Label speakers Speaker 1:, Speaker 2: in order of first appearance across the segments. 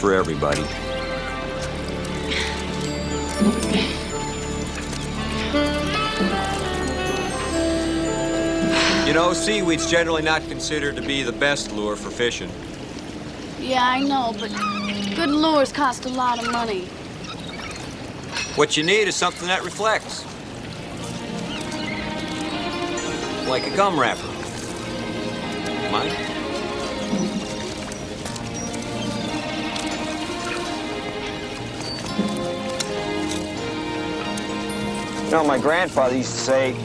Speaker 1: for everybody. You know, seaweed's generally not considered to be the best lure for fishing.
Speaker 2: Yeah, I know, but good lures cost a lot of money.
Speaker 1: What you need is something that reflects. Like a gum wrapper. Mine?
Speaker 3: You know, my grandfather used to say,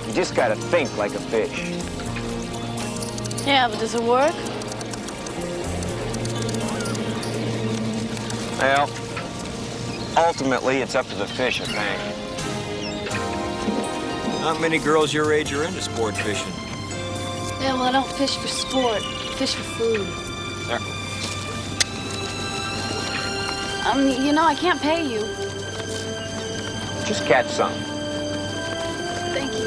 Speaker 3: you just gotta think like a fish.
Speaker 2: Yeah, but does it work?
Speaker 3: Well, ultimately, it's up to the fish, I think.
Speaker 1: Not many girls your age are into sport fishing.
Speaker 2: Yeah, well, I don't fish for sport. I fish for food.
Speaker 1: There.
Speaker 2: You know, I can't pay you.
Speaker 3: Just catch some.
Speaker 2: Thank you.